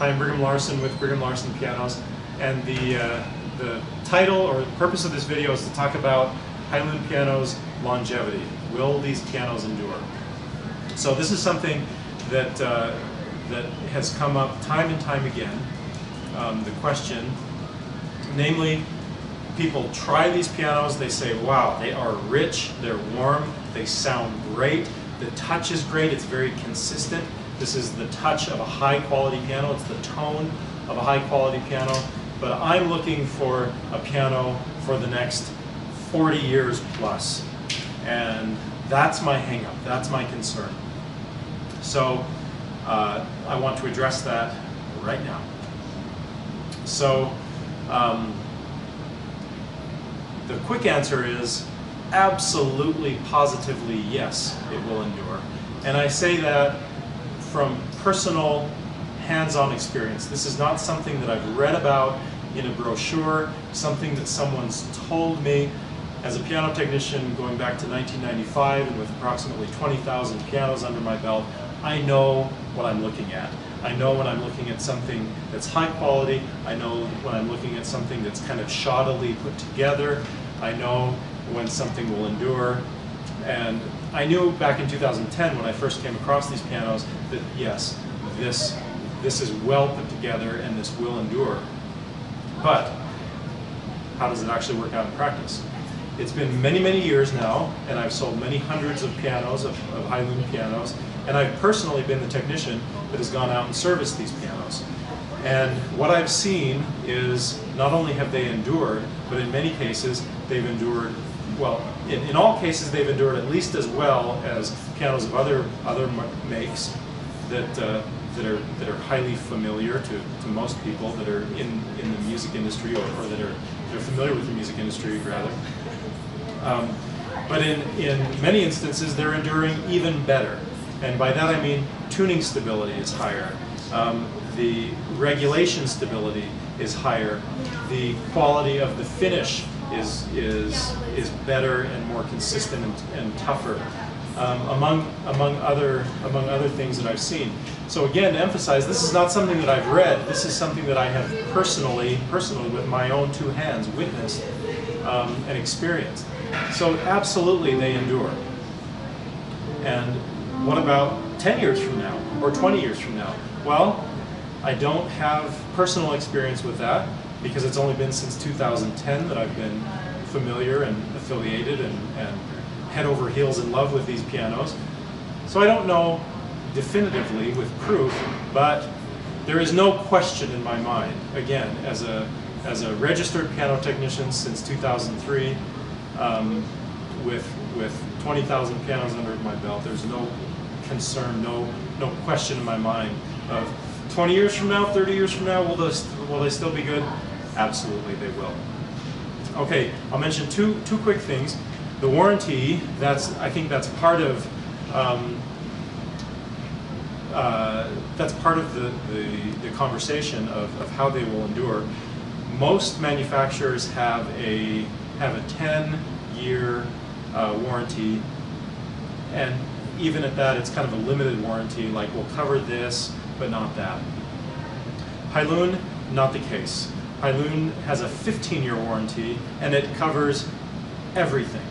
Hi, I'm Brigham Larson with Brigham Larson Pianos, and the title or the purpose of this video is to talk about Hailun pianos' longevity. Will these pianos endure? So this is something that that has come up time and time again. The question, namely, people try these pianos, they say, wow, they are rich, they're warm, they sound great, the touch is great, it's very consistent. This is the touch of a high quality piano, it's the tone of a high quality piano, but I'm looking for a piano for the next 40 years plus. And that's my hang up, that's my concern. So I want to address that right now. So the quick answer is absolutely, positively, yes, it will endure. And I say that from personal, hands-on experience. This is not something that I've read about in a brochure, something that someone's told me. As a piano technician going back to 1995 and with approximately 20,000 pianos under my belt, I know what I'm looking at. I know when I'm looking at something that's high quality. I know when I'm looking at something that's kind of shoddily put together. I know when something will endure. And I knew back in 2010 when I first came across these pianos that yes, this is well put together and this will endure. But how does it actually work out in practice? It's been many, many years now, and I've sold many hundreds of pianos, of Hailun pianos, and I've personally been the technician that has gone out and serviced these pianos. And what I've seen is not only have they endured, but in many cases they've endured, well, in all cases they've endured at least as well as pianos of other makes that are highly familiar to most people that are in the music industry, or that are familiar with the music industry rather. But in many instances they're enduring even better. And by that I mean tuning stability is higher, the regulation stability is higher, the quality of the finish is better and more consistent and tougher, among other things that I've seen. So again, to emphasize, this is not something that I've read. This is something that I have personally with my own two hands witnessed and experienced. So absolutely, they endure. And what about 10 years from now or 20 years from now? Well, I don't have personal experience with that because it's only been since 2010 that I've been familiar and affiliated and head over heels in love with these pianos. So I don't know definitively with proof, but there is no question in my mind, again, as a registered piano technician since 2003, with 20,000 pianos under my belt, there's no concern, no question in my mind of 20 years from now, 30 years from now, will they still be good? Absolutely, they will. Okay, I'll mention two quick things. The warranty, I think that's part of the conversation of how they will endure. Most manufacturers have a 10-year warranty, and even at that, it's kind of a limited warranty, like we'll cover this, but not that. Hailun, not the case. Hailun has a 15-year warranty, and it covers everything.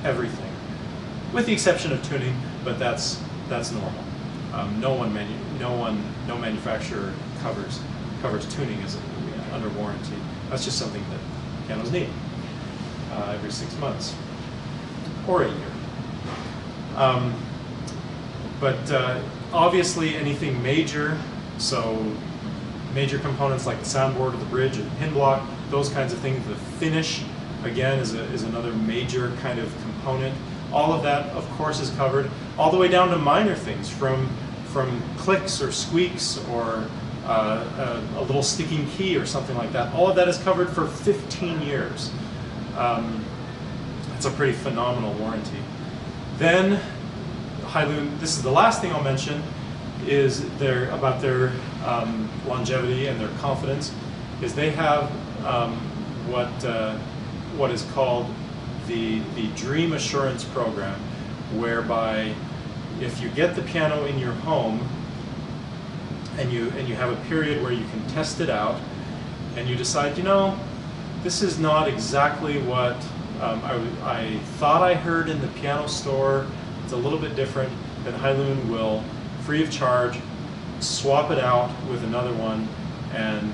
Everything. With the exception of tuning, but that's normal. No manufacturer covers tuning as under warranty. That's just something that pianos need every 6 months or a year. But obviously anything major, so major components like the soundboard or the bridge or the pin block, those kinds of things, the finish, again, is another major kind of component. All of that, of course, is covered, all the way down to minor things, from clicks or squeaks or a little sticking key or something like that. All of that is covered for 15 years. It's a pretty phenomenal warranty. Then Hailun, this is the last thing I'll mention, is about their longevity and their confidence, is they have what is called the Dream Assurance Program, whereby if you get the piano in your home and you have a period where you can test it out, and you decide, you know, this is not exactly what I thought I heard in the piano store. It's a little bit different. Then Hailun will, free of charge, swap it out with another one and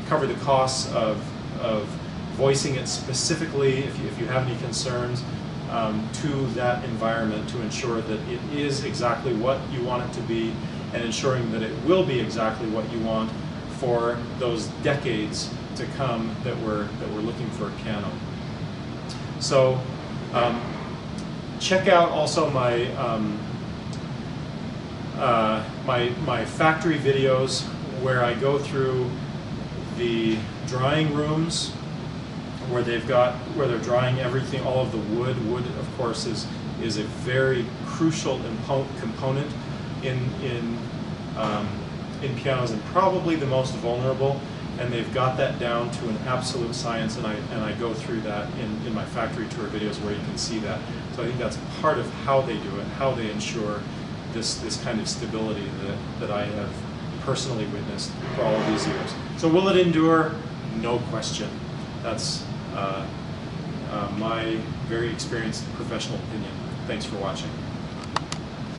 cover the costs of voicing it specifically, if you have any concerns, to that environment, to ensure that it is exactly what you want it to be, and ensuring that it will be exactly what you want for those decades to come that we're looking for a piano. So check out also my my factory videos where I go through the drying rooms where they're drying everything, all of the wood. Wood, of course, is a very crucial component in pianos, and probably the most vulnerable. And they've got that down to an absolute science, and I go through that in my factory tour videos where you can see that. So I think that's part of how they do it, how they ensure this kind of stability that I have personally witnessed for all of these years. So will it endure? No question. That's my very experienced professional opinion. Thanks for watching.